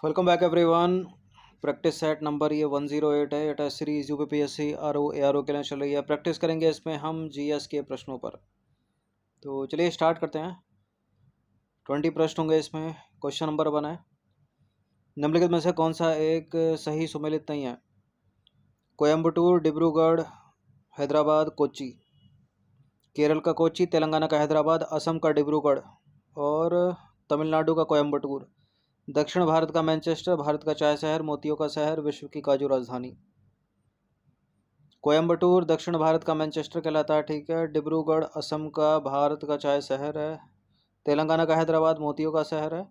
Welcome back everyone. Practice set number ये 108 है। ये test series UPPSC RO ARO के लिए चल रही है। प्रैक्टिस करेंगे इसमें हम जीएस के प्रश्नों पर। तो चलिए स्टार्ट करते हैं। 20 प्रश्न होंगे इसमें। क्वेश्चन नंबर 1 है, निम्नलिखित में से कौन सा एक सही सुमेलित नहीं है? कोयम्बटूर, डिब्रूगढ़, हैदराबाद, कोच्चि। केरल का कोच्चि, तेलंगाना का हैदराबाद, असम का डिब्रूगढ़ और तमिलनाडु का कोयम्बटूर। दक्षिण भारत का मैनचेस्टर, भारत का चाय शहर, मोतियों का शहर, विश्व की काजू राजधानी। कोयम्बटूर दक्षिण भारत का मैनचेस्टर कहलाता है, ठीक है। डिब्रूगढ़ असम का भारत का चाय शहर है। तेलंगाना का हैदराबाद मोतियों का शहर है।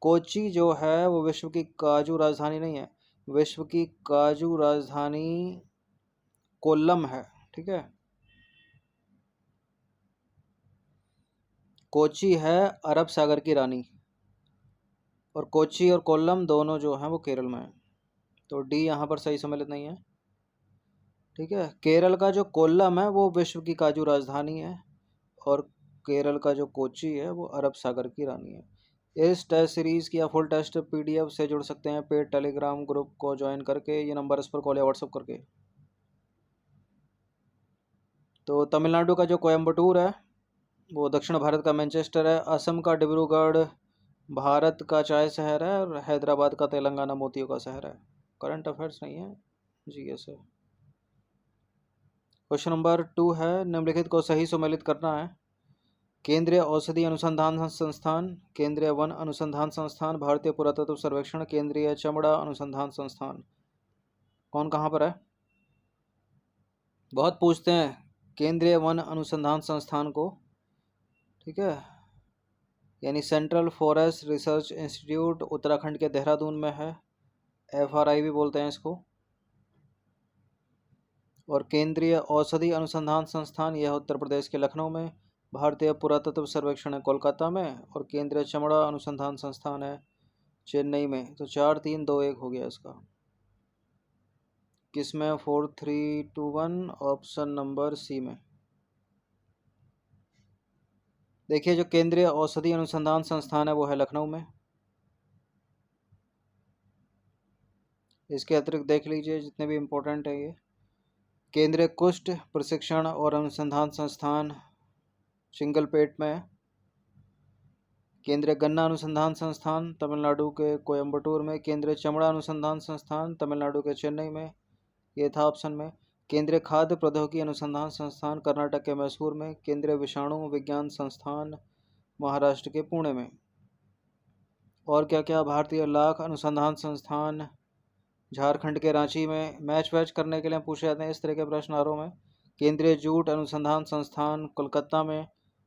कोच्चि जो है वो विश्व की काजू राजधानी नहीं है। विश्व की काजू राजधानी कोल्लम है, ठीक है। कोच्चि है अरब सागर की रानी, और कोच्चि और कोल्लम दोनों जो हैं वो केरल में है। तो डी यहाँ पर सही सम्मिलित नहीं है, ठीक है। केरल का जो कोल्लम है वो विश्व की काजू राजधानी है, और केरल का जो कोच्चि है वो अरब सागर की रानी है। इस टेस्ट सीरीज की या फुल टेस्ट पीडीएफ से जुड़ सकते हैं पेड टेलीग्राम ग्रुप को ज्वाइन करके। ये नंबर इस पर कॉल या व्हाट्सअप करके। तो तमिलनाडु का जो कोयम्बटूर है वो दक्षिण भारत का मैनचेस्टर है। असम का डिब्रूगढ़ भारत का चाय शहर है, और हैदराबाद का तेलंगाना मोतियों का शहर है। करंट अफेयर्स नहीं है, जीएस है। क्वेश्चन नंबर 2 है, निम्नलिखित को सही सुमेलित करना है। केंद्रीय औषधि अनुसंधान संस्थान, केंद्रीय वन अनुसंधान संस्थान, भारतीय पुरातत्व सर्वेक्षण, केंद्रीय चमड़ा अनुसंधान संस्थान। कौन कहाँ पर है? बहुत पूछते हैं केंद्रीय वन अनुसंधान संस्थान को, ठीक है। यानी central forest research institute Uttarakhand के देहरादून में है, एफआरआई भी बोलते हैं इसको। और केंद्रीय औषधि अनुसंधान संस्थान यह उत्तर प्रदेश के लखनऊ में, भारतीय पुरातत्व सर्वेक्षण है कोलकाता में, और केंद्रीय चमड़ा अनुसंधान संस्थान है चेन्नई में। तो 4-3-2-1 हो गया इसका। किस में? 4-3-2-1, ऑप्शन नंबर सी में। देखिए जो केंद्रीय औषधि अनुसंधान संस्थान है वो है लखनऊ में। इसके अतिरिक्त देख लीजिए जितने भी इम्पोर्टेंट है ये। केंद्रीय कुष्ठ प्रशिक्षण और अनुसंधान संस्थान चिंगलपेट में है। केंद्रीय गन्ना अनुसंधान संस्थान तमिलनाडु के कोयम्बटूर में। केंद्रीय चमड़ा अनुसंधान संस्थान तमिलनाडु के चेन्नई में, ये था ऑप्शन में। केंद्रीय खाद्य प्रौद्योगिकी अनुसंधान संस्थान कर्नाटक के मैसूर में। केंद्रीय विषाणु विज्ञान संस्थान महाराष्ट्र के पुणे में। और क्या क्या? भारतीय लाख अनुसंधान संस्थान झारखंड के रांची में। मैच वैच करने के लिए पूछे जाते हैं इस तरह के प्रश्न आरों में। केंद्रीय जूट अनुसंधान संस्थान कोलकाता में।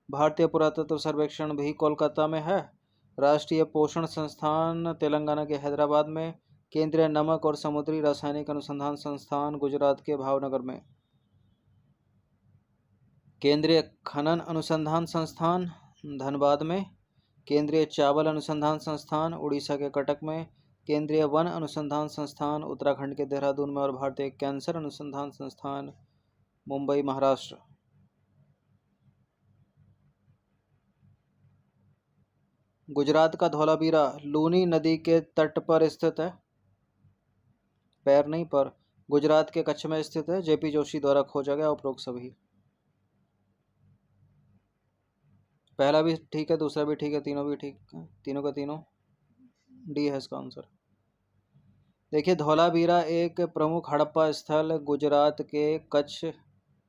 भारतीय पुरातत्व सर्वेक्षण भी कोलकाता में है। राष्ट्रीय पोषण संस्थान तेलंगाना के हैदराबाद में। केंद्रीय नमक और समुद्री रासायनिक अनुसंधान संस्थान गुजरात के भावनगर में। केंद्रीय खनन अनुसंधान संस्थान धनबाद में। केंद्रीय चावल अनुसंधान संस्थान उड़ीसा के कटक में। केंद्रीय वन अनुसंधान संस्थान उत्तराखंड के देहरादून में। और भारतीय कैंसर अनुसंधान संस्थान मुंबई महाराष्ट्र। गुजरात का धौलावीरा लूनी नदी के तट पर स्थित है, पैर नहीं पर। गुजरात के कच्छ में स्थित है, जेपी जोशी द्वारा खोजा गया उपरोक्त सभी। पहला भी ठीक है, दूसरा भी ठीक है, तीनों भी ठीक है, तीनों का तीनों डी है इसका आंसर। देखिए धौलावीरा एक प्रमुख हड़प्पा स्थल गुजरात के कच्छ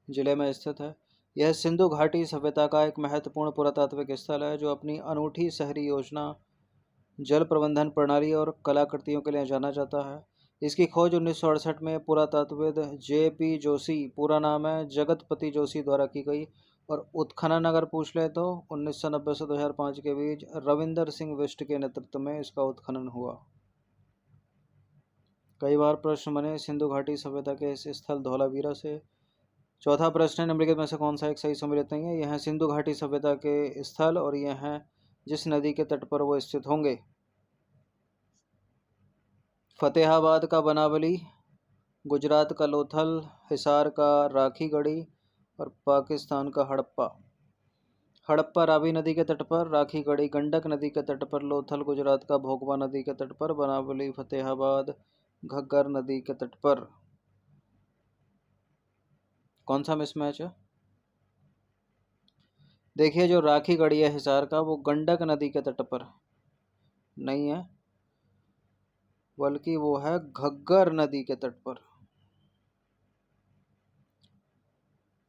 जिले में स्थित है। यह सिंधु घाटी सभ्यता का एक महत्वपूर्ण पुरातात्विक स्थल है जो अपनी अनूठी शहरी योजना, जल प्रबंधन प्रणाली और कलाकृतियों के लिए जाना जाता है। इसकी खोज 1968 में पुरातत्वविद जेपी जोशी, पूरा नाम है जगतपति जोशी, द्वारा की गई। और उत्खनन अगर पूछ ले तो 1990 से 2005 के बीच रविंदर सिंह बिष्ट के नेतृत्व में इसका उत्खनन हुआ। कई बार प्रश्न बने सिंधु घाटी सभ्यता के इस स्थल धौलावीरा से। चौथा प्रश्न है, निम्नलिखित में से कौन सा एक सही सम्मिलित नहीं है? यह है सिंधु घाटी सभ्यता के स्थल, और यह है जिस नदी के तट पर वो स्थित होंगे। फतेहाबाद का बनावली, गुजरात का लोथल, हिसार का राखीगढ़ी और पाकिस्तान का हड़प्पा। हड़प्पा रावी नदी के तट पर, राखी गढ़ी गंडक नदी के तट पर, लोथल गुजरात का भोगवा नदी के तट पर, बनावली फतेहाबाद घग्गर नदी के तट पर। कौन सा मिसमैच है? देखिए जो राखी गढ़ी है हिसार का, वो गंडक नदी के तट पर नहीं है, बल्कि वो है घग्गर नदी के तट पर।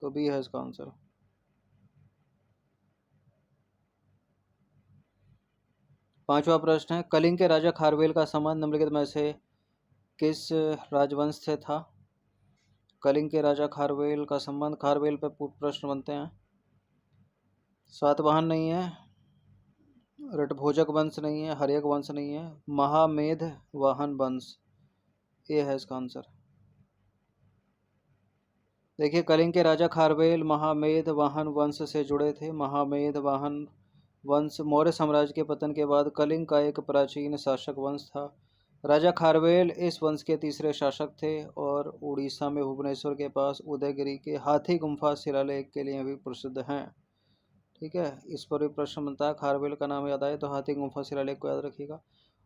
तो बी है इसका आंसर। पांचवा प्रश्न है, कलिंग के राजा खारवेल का संबंध निम्नलिखित में से किस राजवंश से था? कलिंग के राजा खारवेल का संबंध, खारवेल पे प्रश्न बनते हैं। सातवाहन नहीं है, रटभोजक वंश नहीं है, हर्यक वंश नहीं है, महामेध वाहन वंश, ये है इसका आंसर। देखिए कलिंग के राजा खारवेल महामेध वाहन वंश से जुड़े थे। महामेध वाहन वंश मौर्य साम्राज्य के पतन के बाद कलिंग का एक प्राचीन शासक वंश था। राजा खारवेल इस वंश के तीसरे शासक थे और उड़ीसा में भुवनेश्वर के पास उदयगिरी के हाथी गुम्फा शिलालेख के लिए भी प्रसिद्ध हैं। ठीक है, इस पर भी प्रश्न बनता है, खारवेल का नाम याद आए तो हाथी गुम्फा शिलालेख को याद रखिएगा।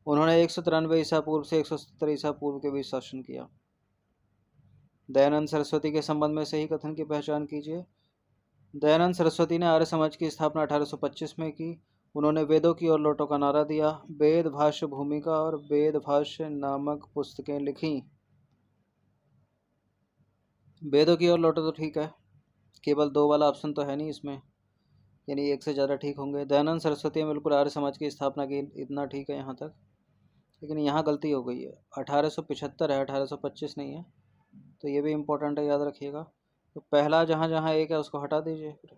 उन्होंने 193 ईसा पूर्व से 170 ईसा पूर्व के बीच शासन किया। दयानंद सरस्वती के संबंध में सही कथन की पहचान कीजिए। दयानंद सरस्वती ने आर्य समाज की स्थापना 1825 में की। उन्होंने वेदों की ओर लौटो का नारा दिया, वेद भाष्य भूमिका और वेद भाष्य नामक पुस्तकें लिखी। वेदों की ओर लौटो तो ठीक है, केवल 2 वाला ऑप्शन तो है नहीं इसमें, यानी एक से ज़्यादा ठीक होंगे। दयानंद सरस्वती ने बिल्कुल आर्य समाज की स्थापना की, इतना ठीक है यहाँ तक, लेकिन यहाँ गलती हो गई है, 1875 है, 1825 नहीं है, तो ये भी इम्पोर्टेंट है, याद रखिएगा। तो पहला जहाँ जहाँ एक है उसको हटा दीजिए फिर,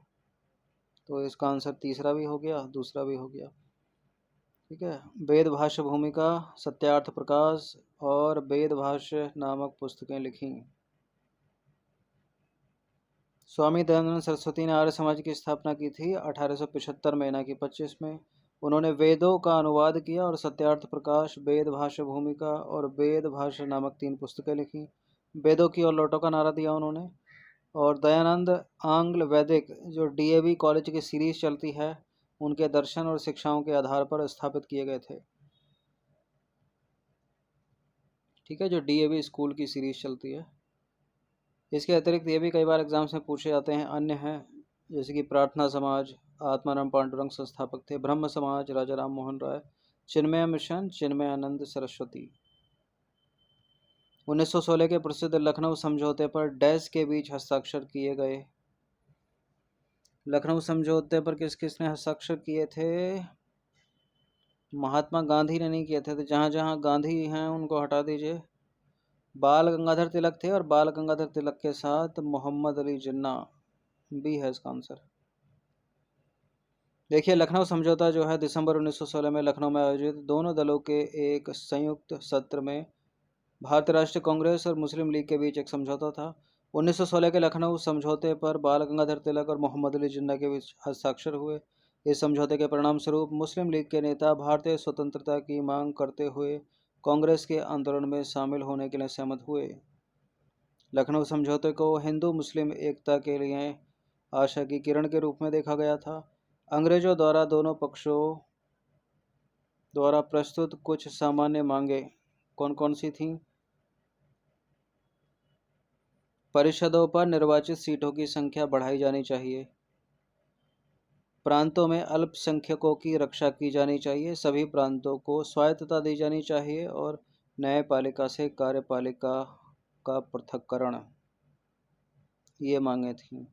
तो इसका आंसर तीसरा भी हो गया, दूसरा भी हो गया। ठीक है, वेद भाष्य भूमिका, सत्यार्थ प्रकाश और वेद भाष्य नामक पुस्तकें लिखी। स्वामी दयानंद सरस्वती ने आर्य समाज की स्थापना की थी 1875 में, ना कि 25 में। उन्होंने वेदों का अनुवाद किया और सत्यार्थ प्रकाश, वेद भाष्य भूमिका और वेद भाष्य नामक 3 पुस्तकें लिखी। वेदों की ओर लौटो का नारा दिया उन्होंने। और दयानंद आंग्ल वैदिक जो डीएवी कॉलेज की सीरीज चलती है, उनके दर्शन और शिक्षाओं के आधार पर स्थापित किए गए थे। ठीक है, जो डीएवी स्कूल की सीरीज चलती है। इसके अतिरिक्त ये भी कई बार एग्जाम्स में पूछे जाते हैं, अन्य हैं, जैसे कि प्रार्थना समाज, आत्माराम पांडुरंग संस्थापक थे, ब्रह्म समाज राजा राम मोहन राय, चिन्मय मिशन चिन्मयानंद सरस्वती। 1916 के प्रसिद्ध लखनऊ समझौते पर डैश के बीच हस्ताक्षर किए गए। लखनऊ समझौते पर किस किसने हस्ताक्षर किए थे? महात्मा गांधी ने नहीं किए थे, तो जहाँ जहाँ गांधी हैं उनको हटा दीजिए। बाल गंगाधर तिलक थे और बाल गंगाधर तिलक के साथ मोहम्मद अली जिन्ना, भी है इसका आंसर। देखिए लखनऊ समझौता जो है दिसंबर 1916 में लखनऊ में आयोजित दोनों दलों के एक संयुक्त सत्र में भारतीय राष्ट्रीय कांग्रेस और मुस्लिम लीग के बीच एक समझौता था। 1916 के लखनऊ समझौते पर बाल गंगाधर तिलक और मोहम्मद अली जिन्ना के बीच हस्ताक्षर हुए। इस समझौते के परिणाम स्वरूप मुस्लिम लीग के नेता भारतीय स्वतंत्रता की मांग करते हुए कांग्रेस के आंदोलन में शामिल होने के लिए सहमत हुए। लखनऊ समझौते को हिंदू मुस्लिम एकता के लिए आशा की किरण के रूप में देखा गया था। अंग्रेजों द्वारा दोनों पक्षों द्वारा प्रस्तुत कुछ सामान्य मांगे कौन कौन सी थीं? परिषदों पर निर्वाचित सीटों की संख्या बढ़ाई जानी चाहिए, प्रांतों में अल्पसंख्यकों की रक्षा की जानी चाहिए, सभी प्रांतों को स्वायत्तता दी जानी चाहिए और न्यायपालिका से कार्यपालिका का पृथक्करण, ये मांगे थीं।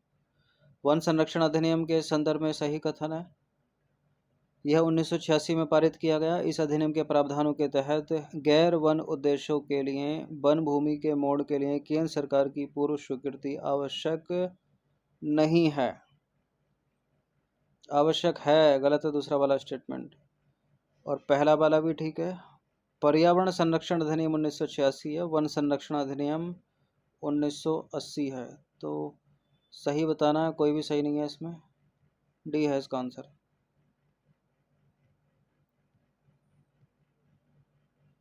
वन संरक्षण अधिनियम के संदर्भ में सही कथन है। यह 1986 में पारित किया गया। इस अधिनियम के प्रावधानों के तहत गैर वन उद्देश्यों के लिए वन भूमि के मोड़ के लिए केंद्र सरकार की पूर्व स्वीकृति आवश्यक नहीं है। आवश्यक है, गलत है दूसरा वाला स्टेटमेंट, और पहला वाला भी ठीक है। पर्यावरण संरक्षण अधिनियम 1986 है, वन संरक्षण अधिनियम 1980 है। तो सही बताना है, कोई भी सही नहीं है इसमें, डी है इसका आंसर।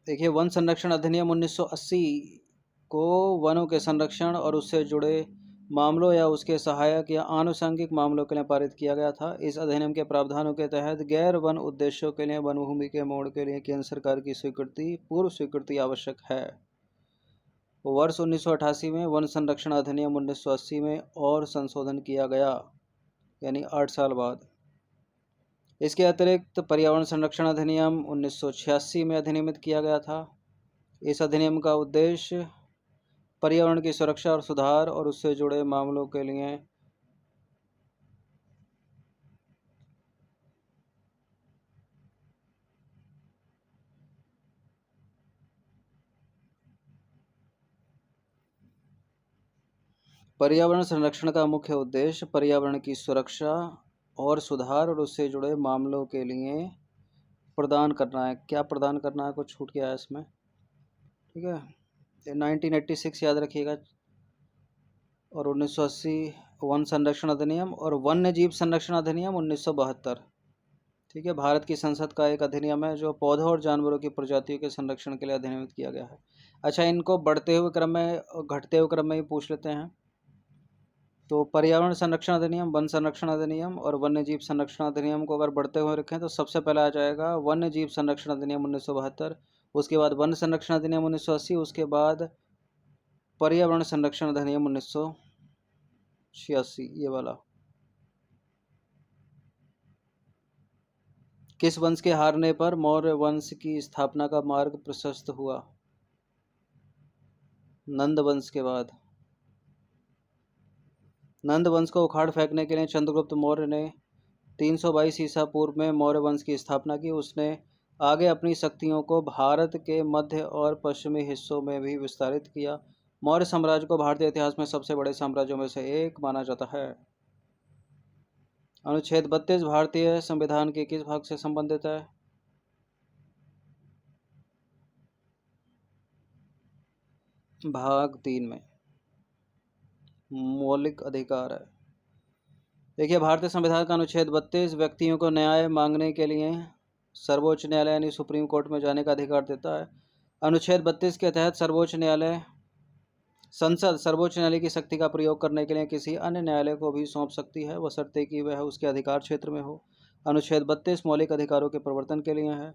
देखिए वन संरक्षण अधिनियम 1980 को वनों के संरक्षण और उससे जुड़े मामलों या उसके सहायक या आनुषंगिक मामलों के लिए पारित किया गया था। इस अधिनियम के प्रावधानों के तहत गैर वन उद्देश्यों के लिए वन भूमि के मोड़ के लिए केंद्र सरकार की पूर्व स्वीकृति आवश्यक है। वर्ष 1988 में वन संरक्षण अधिनियम 1980 में और संशोधन किया गया, यानी 8 साल बाद। इसके अतिरिक्त पर्यावरण संरक्षण अधिनियम 1986 में अधिनियमित किया गया था। इस अधिनियम का उद्देश्य पर्यावरण की सुरक्षा और सुधार और उससे जुड़े मामलों के लिए पर्यावरण संरक्षण का मुख्य उद्देश्य पर्यावरण की सुरक्षा और सुधार और उससे जुड़े मामलों के लिए प्रदान करना है। क्या प्रदान करना है, कुछ छूट गया है इसमें, ठीक है। 1986 याद रखिएगा, और 1980 वन संरक्षण अधिनियम, और वन्य जीव संरक्षण अधिनियम 1972, ठीक है। भारत की संसद का एक अधिनियम है जो पौधों और जानवरों की प्रजातियों के संरक्षण के लिए अधिनियमित किया गया है। अच्छा, इनको बढ़ते हुए क्रम में, घटते हुए क्रम में ही पूछ लेते हैं। तो पर्यावरण संरक्षण अधिनियम, वन संरक्षण अधिनियम और वन्य जीव संरक्षण अधिनियम को अगर बढ़ते हुए रखें तो सबसे पहले आ जाएगा वन्य जीव संरक्षण अधिनियम 1972, उसके बाद वन संरक्षण अधिनियम 1980, उसके बाद पर्यावरण संरक्षण अधिनियम 1986, ये वाला। किस वंश के हारने पर मौर्य वंश की स्थापना का मार्ग प्रशस्त हुआ? नंद वंश के बाद। नंद वंश को उखाड़ फेंकने के लिए चंद्रगुप्त मौर्य ने 322 ईसा पूर्व में मौर्य वंश की स्थापना की। उसने आगे अपनी शक्तियों को भारत के मध्य और पश्चिमी हिस्सों में भी विस्तारित किया। मौर्य साम्राज्य को भारतीय इतिहास में सबसे बड़े साम्राज्यों में से एक माना जाता है। अनुच्छेद 32 भारतीय संविधान के किस भाग से संबंधित है? भाग 3 में मौलिक अधिकार है। देखिए, भारतीय संविधान का अनुच्छेद 32 व्यक्तियों को न्याय मांगने के लिए सर्वोच्च न्यायालय यानी सुप्रीम कोर्ट में जाने का अधिकार देता है। अनुच्छेद 32 के तहत संसद सर्वोच्च न्यायालय की शक्ति का प्रयोग करने के लिए किसी अन्य न्यायालय को भी सौंप सकती है, बशर्ते कि वह उसके अधिकार क्षेत्र में हो। अनुच्छेद 32 मौलिक अधिकारों के प्रवर्तन के लिए है।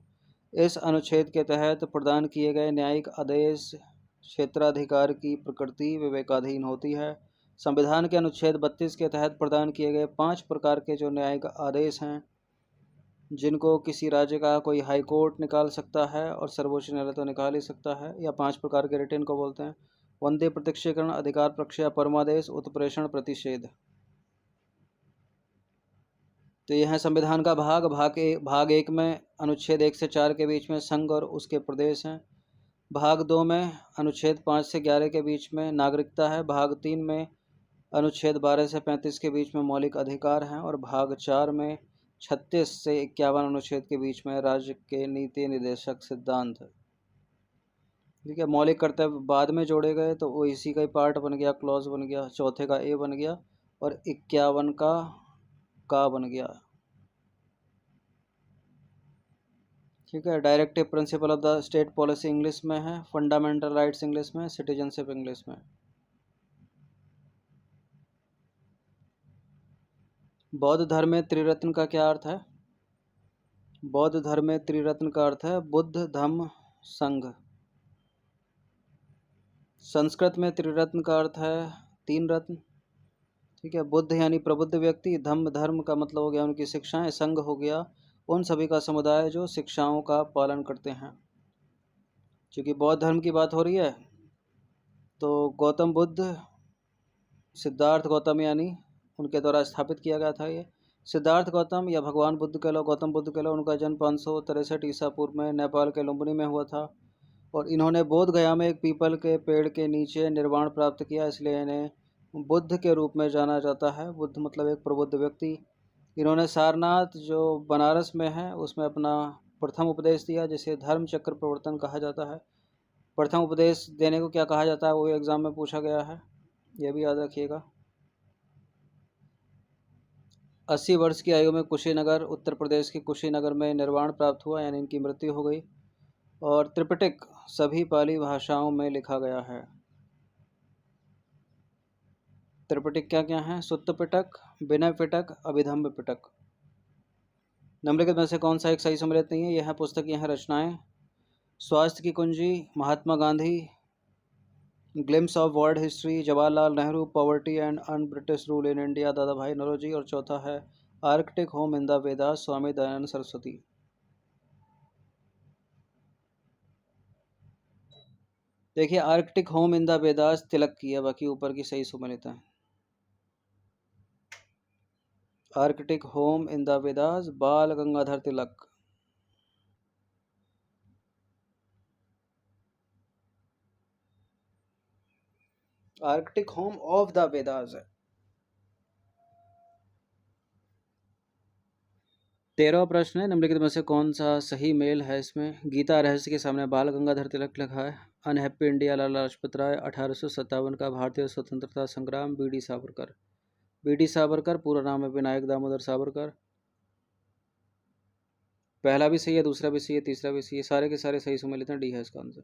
इस अनुच्छेद के तहत प्रदान किए गए न्यायिक आदेश क्षेत्राधिकार की प्रकृति विवेकाधीन होती है। संविधान के अनुच्छेद 32 के तहत प्रदान किए गए 5 प्रकार के जो न्यायिक आदेश हैं, जिनको किसी राज्य का कोई हाई कोर्ट निकाल सकता है और सर्वोच्च न्यायालय तो निकाल ही सकता है, या 5 प्रकार के रिटेन को बोलते हैं। वंदे प्रत्यक्षीकरण, अधिकार प्रक्षय, परमादेश, उत्प्रेषण, प्रतिषेध। तो यह है संविधान का भाग 1 में अनुच्छेद 1 से 4 के बीच में संघ और उसके प्रदेश हैं। भाग 2 में अनुच्छेद 5 से 11 के बीच में नागरिकता है। भाग 3 में अनुच्छेद 12 से 35 के बीच में मौलिक अधिकार हैं, और भाग 4 में 36 से 51 अनुच्छेद के बीच में राज्य के नीति निर्देशक सिद्धांत है। ठीक है, मौलिक कर्तव्य बाद में जोड़े गए तो वो इसी का ही पार्ट बन गया, क्लॉज बन गया, चौथे का ए बन गया और 51 का बन गया। ठीक है, directive principle of the state policy English में है, फंडामेंटल राइट्स इंग्लिश में, सिटीजनशिप इंग्लिश में। बौद्ध धर्म में त्रिरत्न का क्या अर्थ है? बौद्ध धर्म में त्रिरत्न का अर्थ है बुद्ध, धम्म, संघ। संस्कृत में त्रिरत्न का अर्थ है 3 रत्न। ठीक है, बुद्ध यानी प्रबुद्ध व्यक्ति, धम्म धर्म का मतलब हो गया उनकी शिक्षाएं, संघ हो गया उन सभी का समुदाय जो शिक्षाओं का पालन करते हैं। क्योंकि बौद्ध धर्म की बात हो रही है तो गौतम बुद्ध, सिद्धार्थ गौतम यानी उनके द्वारा स्थापित किया गया था। ये सिद्धार्थ गौतम या भगवान बुद्ध के लो, गौतम बुद्ध के लो, उनका जन्म 563 ईसा पूर्व में नेपाल के लुम्बिनी में हुआ था, और इन्होंने बोध गया में एक पीपल के पेड़ के नीचे निर्वाण प्राप्त किया, इसलिए इन्हें बुद्ध के रूप में जाना जाता है। बुद्ध मतलब एक प्रबुद्ध व्यक्ति। इन्होंने सारनाथ जो बनारस में है उसमें अपना प्रथम उपदेश दिया, जिसे धर्म चक्र प्रवर्तन कहा जाता है। प्रथम उपदेश देने को क्या कहा जाता है वो एग्जाम में पूछा गया है, यह भी याद रखिएगा। 80 वर्ष की आयु में कुशीनगर, उत्तर प्रदेश के कुशीनगर में निर्वाण प्राप्त हुआ, यानी इनकी मृत्यु हो गई। और त्रिपिटक सभी पाली भाषाओं में लिखा गया है। त्रिपिटक क्या क्या है? सुत्त पिटक, विनय पिटक, अभिधम्म पिटक। निम्नलिखित में से कौन सा एक सही सम्मिलित नहीं है? यह है पुस्तक, यह है रचनाएं। स्वास्थ्य की कुंजी, Mahatma Gandhi, glimpses of world history, Jawaharlal Nehru, poverty and un British rule in India, Dadabhai Naoroji. और चौथा है arctic home in the Vedas, Swami Dayanand Saraswati. देखिए, arctic home in the Vedas Tilak की है, बाकी ऊपर की सही सुमेलित है। Arctic home in the Vedas, Bal Gangadhar Tilak. Arctic home of the Vedas है। 13वां प्रश्न है, निम्नलिखित में से कौन सा सही मेल है इसमें? गीता रहस्य के सामने बाल गंगाधर तिलक लिखा है। Unhappy India, Lala Lajpat Rai. 1857 का भारतीय स्वतंत्रता संग्राम, B D Savarkar. B D Savarkar पूरा नाम है विनायक दामोदर सावरकर। पहला भी सही है, दूसरा भी सही है, तीसरा भी सही है, सारे के सारे सही सम्मिलित हैं। डी है इसका आंसर।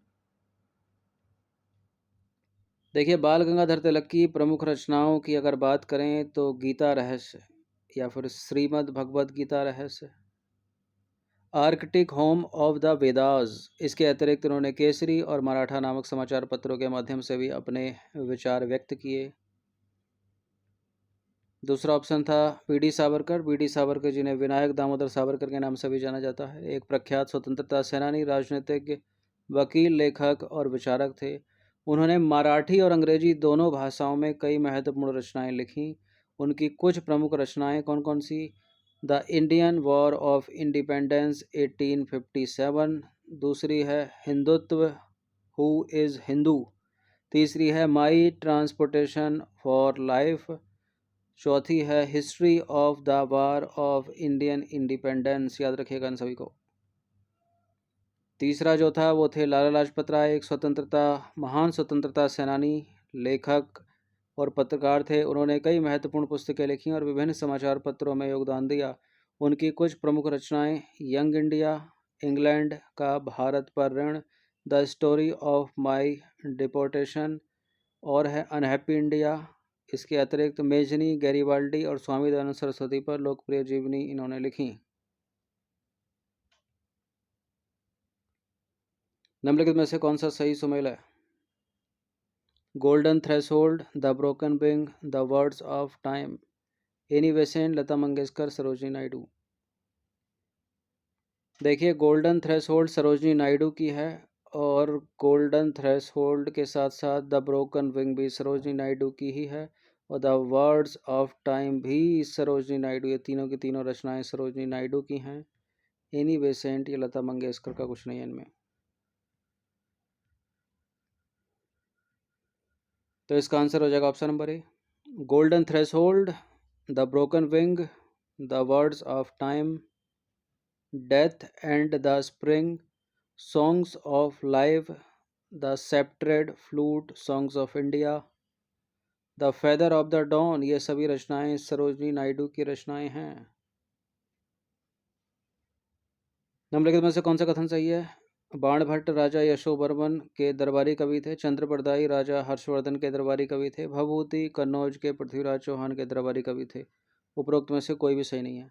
देखिए, बाल गंगाधर तिलक की प्रमुख रचनाओं की अगर बात करें तो गीता रहस्य या फिर श्रीमद् भगवद गीता रहस्य, Arctic home of the Vedas. इसके अतिरिक्त उन्होंने केसरी और मराठा नामक समाचार पत्रों के माध्यम से भी अपने विचार व्यक्त किए। दूसरा ऑप्शन था B D Savarkar. B D Savarkar जिन्हें विनायक दामोदर सावरकर के नाम से भी जाना जाता है, एक प्रख्यात स्वतंत्रता सेनानी, राजनीतिज्ञ, वकील, लेखक और विचारक थे। उन्होंने मराठी और अंग्रेजी दोनों भाषाओं में कई महत्वपूर्ण रचनाएं लिखीं। उनकी कुछ प्रमुख रचनाएं कौन कौन सी? The Indian war of independence 1857। दूसरी है हिंदुत्व, हु इज़ हिंदू। तीसरी है माई ट्रांसपोर्टेशन फॉर लाइफ। चौथी है history of the war of Indian independence. याद रखिएगा इन सभी को। तीसरा जो था वो थे लाला लाजपत राय, एक महान स्वतंत्रता सेनानी, लेखक और पत्रकार थे। उन्होंने कई महत्वपूर्ण पुस्तकें लिखी और विभिन्न समाचार पत्रों में योगदान दिया। उनकी कुछ प्रमुख रचनाएं यंग इंडिया, इंग्लैंड का भारत पर ऋण, the story of my deportation और है अनहैप्पी इंडिया। इसके अतिरिक्त मेजनी, गैरीबाल्डी और स्वामी दयानंद सरस्वती पर लोकप्रिय जीवनी इन्होंने लिखी। निम्नलिखित में से कौन सा सही सुमेल है? Golden threshold, the broken wing, the words of time, Annie Besant, Lata Mangeshkar, Sarojini Naidu. देखिए, गोल्डन थ्रेशोल्ड सरोजिनी नायडू की है और गोल्डन थ्रेशोल्ड के साथ साथ द ब्रोकन विंग भी सरोजिनी नायडू की ही है और द वर्ड्स ऑफ टाइम भी सरोजिनी नायडू। ये तीनों की तीनों रचनाएं सरोजिनी नायडू की हैं। एनी बेसेंट, ये लता मंगेशकर का कुछ नहीं है इनमें। तो इसका आंसर हो जाएगा option number A, golden threshold, the broken wing, the words of time, death and the spring, songs of life, the sceptred flute, songs of India, the feather of the dawn. ये सभी रचनाएं सरोजिनी नायडू की रचनाएं हैं। निम्नलिखित में से कौन सा कथन सही है? बाणभट्ट राजा यशोवर्मन के दरबारी कवि थे। चंद्रप्रदायी राजा हर्षवर्धन के दरबारी कवि थे। भभूति कन्नौज के पृथ्वीराज चौहान के दरबारी कवि थे। उपरोक्त में से कोई भी सही नहीं है।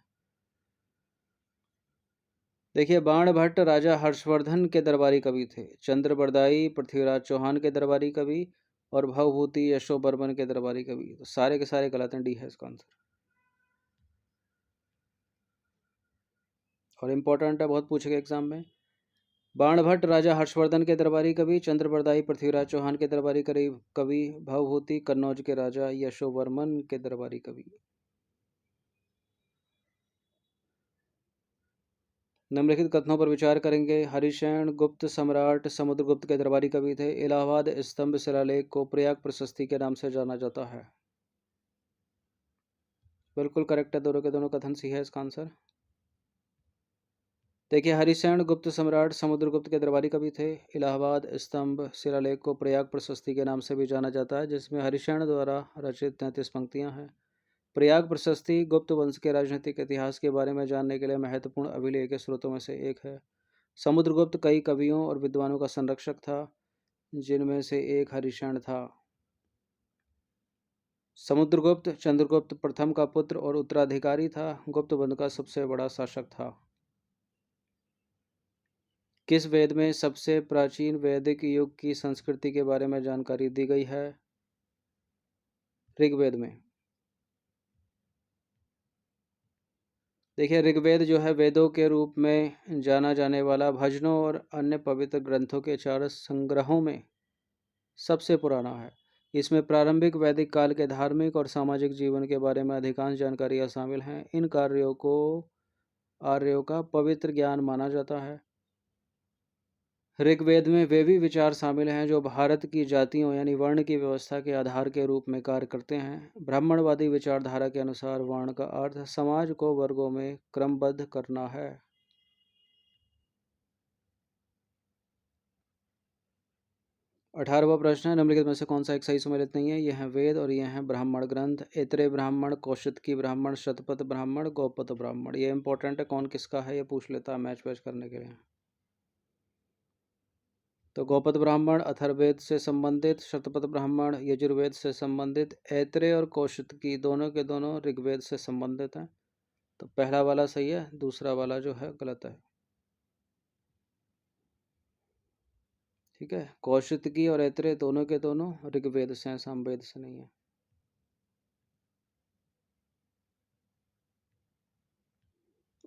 देखिए, बाणभट्ट राजा हर्षवर्धन के दरबारी कवि थे, चंद्रप्रदायी पृथ्वीराज चौहान के दरबारी कवि और भवभूति यशोवर्मन के दरबारी कवि। तो सारे के सारे गलत हैं। डी है इसका आंसर। और इम्पोर्टेंट है, बहुत पूछेगा एग्जाम में। बाणभट्ट राजा हर्षवर्धन के दरबारी कवि, चंद्रप्रदायी पृथ्वीराज चौहान के दरबारी कवि, भवभूति कन्नौज के राजा यशोवर्मन के दरबारी कवि। निम्नलिखित कथनों पर विचार करेंगे। हरिशैन गुप्त सम्राट समुद्रगुप्त के दरबारी कवि थे। इलाहाबाद स्तंभ शिलालेख को प्रयाग प्रशस्ति के नाम से जाना जाता है। बिल्कुल करेक्ट है, दोनों के दोनों कथन सही है इसका आंसर। देखिए, हरिशैन गुप्त सम्राट समुद्रगुप्त के दरबारी कवि थे। इलाहाबाद स्तंभ शिलालेख को प्रयाग प्रशस्ति के नाम से भी जाना जाता है, जिसमें हरिशैन द्वारा रचित 33 पंक्तियां हैं। प्रयाग प्रशस्ति गुप्त वंश के राजनीतिक इतिहास के बारे में जानने के लिए महत्वपूर्ण अभिलेख के स्रोतों में से एक है। समुद्रगुप्त कई कवियों और विद्वानों का संरक्षक था, जिनमें से एक हरिशैन था। समुद्रगुप्त चंद्रगुप्त प्रथम का पुत्र और उत्तराधिकारी था। गुप्त वंश का सबसे बड़ा शासक था। किस वेद में सबसे प्राचीन वैदिक युग की संस्कृति के बारे में जानकारी दी गई है? ऋग्वेद में। देखिए, ऋग्वेद जो है वेदों के रूप में जाना जाने वाला भजनों और अन्य पवित्र ग्रंथों के 4 संग्रहों में सबसे पुराना है। इसमें प्रारंभिक वैदिक काल के धार्मिक और सामाजिक जीवन के बारे में अधिकांश जानकारियाँ शामिल हैं। इन कार्यों को आर्यों का पवित्र ज्ञान माना जाता है। ऋग्वेद में वे भी विचार शामिल हैं जो भारत की जातियों यानी वर्ण की व्यवस्था के आधार के रूप में कार्य करते हैं। ब्राह्मणवादी विचारधारा के अनुसार वर्ण का अर्थ समाज को वर्गों में क्रमबद्ध करना है। 18वां प्रश्न है, निम्नलिखित में से कौन सा एक सही सम्मिलित नहीं है? यह है वेद और यह है ब्राह्मण ग्रंथ। ऐत्रेय ब्राह्मण, कौशिकी ब्राह्मण, शतपथ ब्राह्मण, गौपथ ब्राह्मण। ये इंपॉर्टेंट है, कौन किसका है ये पूछ लेता है मैच वैच करने के लिए। तो गौपथ ब्राह्मण अथर्ववेद से संबंधित, शतपथ ब्राह्मण यजुर्वेद से संबंधित, ऐत्रेय और कौशिकी दोनों के दोनों ऋग्वेद से संबंधित हैं। तो पहला वाला सही है, दूसरा वाला जो है गलत है। ठीक है, कौशिकी और ऐत्रेय दोनों के दोनों ऋग्वेद से हैं, सामवेद से नहीं है।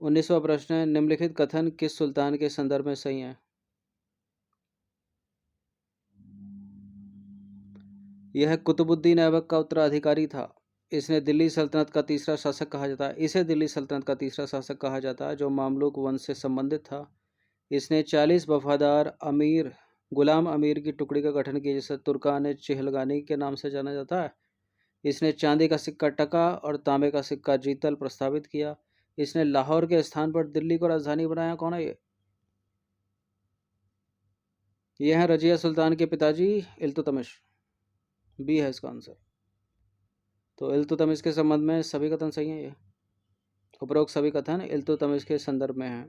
19वां प्रश्न है, निम्नलिखित कथन किस सुल्तान के संदर्भ में सही है? यह कुतुबुद्दीन ऐबक का उत्तराधिकारी था। इसने दिल्ली सल्तनत का तीसरा शासक कहा जाता है। इसे दिल्ली सल्तनत का तीसरा शासक कहा जाता है जो मामलुक वंश से संबंधित था। इसने 40 वफादार अमीर गुलाम अमीर की टुकड़ी का गठन किया जिसे तुर्कान चिहलगानी के नाम से जाना जाता है। इसने चांदी का सिक्का टका और तांबे का सिक्का जीतल प्रस्तावित किया। इसने लाहौर के स्थान पर दिल्ली को राजधानी बनाया। कौन है ये? यह है रजिया सुल्तान के पिताजी इल्तुतमिश। बी है इसका आंसर। तो इल्तुतमिश के संबंध में सभी कथन सही हैं। ये उपरोक्त सभी कथन इल्तुतमिश के संदर्भ में हैं।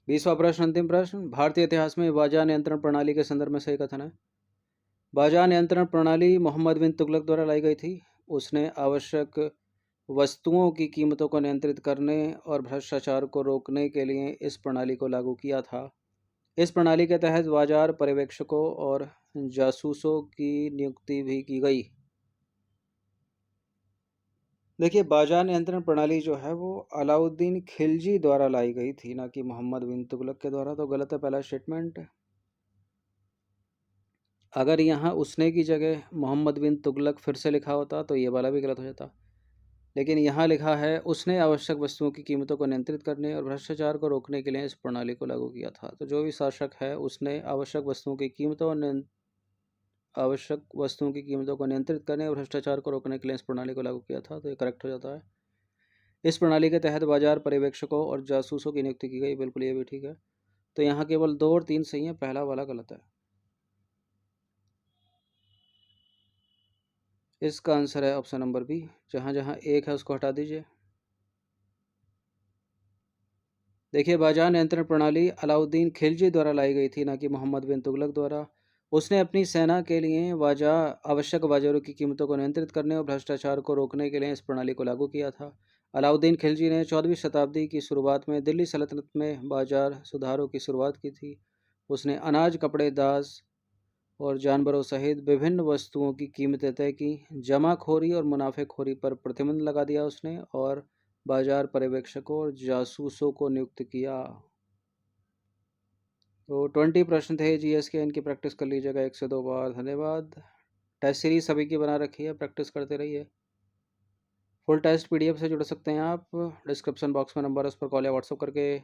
20वां प्रश्न, अंतिम प्रश्न, भारतीय इतिहास में बाजार नियंत्रण प्रणाली के संदर्भ में सही कथन है? बाजार नियंत्रण प्रणाली मोहम्मद बिन तुगलक द्वारा लाई गई थी। उसने आवश्यक वस्तुओं की कीमतों को नियंत्रित करने और भ्रष्टाचार को रोकने के लिए इस प्रणाली को लागू किया था। इस प्रणाली के तहत बाजार पर्यवेक्षकों और जासूसों की नियुक्ति भी की गई। देखिए, बाजार नियंत्रण प्रणाली जो है वो अलाउद्दीन खिलजी द्वारा लाई गई थी, ना कि मोहम्मद बिन तुगलक के द्वारा। तो गलत है पहला स्टेटमेंट। अगर यहाँ उसने की जगह मोहम्मद बिन तुगलक फिर से लिखा होता तो ये वाला भी गलत हो जाता, लेकिन यहाँ लिखा है उसने आवश्यक वस्तुओं की कीमतों को नियंत्रित करने और भ्रष्टाचार को रोकने के लिए इस प्रणाली को लागू किया था। तो जो भी शासक है उसने आवश्यक वस्तुओं की कीमतों को नियंत्रित करने और भ्रष्टाचार को रोकने के लिए इस प्रणाली को लागू किया था। तो ये करेक्ट हो जाता है। इस प्रणाली के तहत बाजार पर्यवेक्षकों और जासूसों की नियुक्ति की गई। बिल्कुल, ये भी ठीक है। तो यहाँ केवल 2 और 3 सही है, पहला वाला गलत है। इसका आंसर है ऑप्शन नंबर बी। जहाँ जहाँ 1 है उसको हटा दीजिए। देखिए, बाजार नियंत्रण प्रणाली अलाउद्दीन खिलजी द्वारा लाई गई थी, ना कि मोहम्मद बिन तुगलक द्वारा। उसने अपनी सेना के लिए आवश्यक बाजारों की कीमतों को नियंत्रित करने और भ्रष्टाचार को रोकने के लिए इस प्रणाली को लागू किया था। अलाउद्दीन खिलजी ने 14वीं शताब्दी की शुरुआत में दिल्ली सल्तनत में बाजार सुधारों की शुरुआत की थी। उसने अनाज, कपड़े, दास और जानवरों सहित विभिन्न वस्तुओं की कीमतें तय की। जमाखोरी और मुनाफेखोरी पर प्रतिबंध लगा दिया उसने और बाजार पर्यवेक्षकों और जासूसों को नियुक्त किया। तो 20 प्रश्न थे जीएस के, इनकी प्रैक्टिस कर लीजिएगा 1 से 2 बार। धन्यवाद। टेस्ट सीरीज सभी की बना रखी है, प्रैक्टिस करते रहिए। फुल टेस्ट पीडीएफ से जुड़ सकते हैं आप। डिस्क्रिप्शन बॉक्स में नंबर है, उस पर कॉल या व्हाट्सअप करके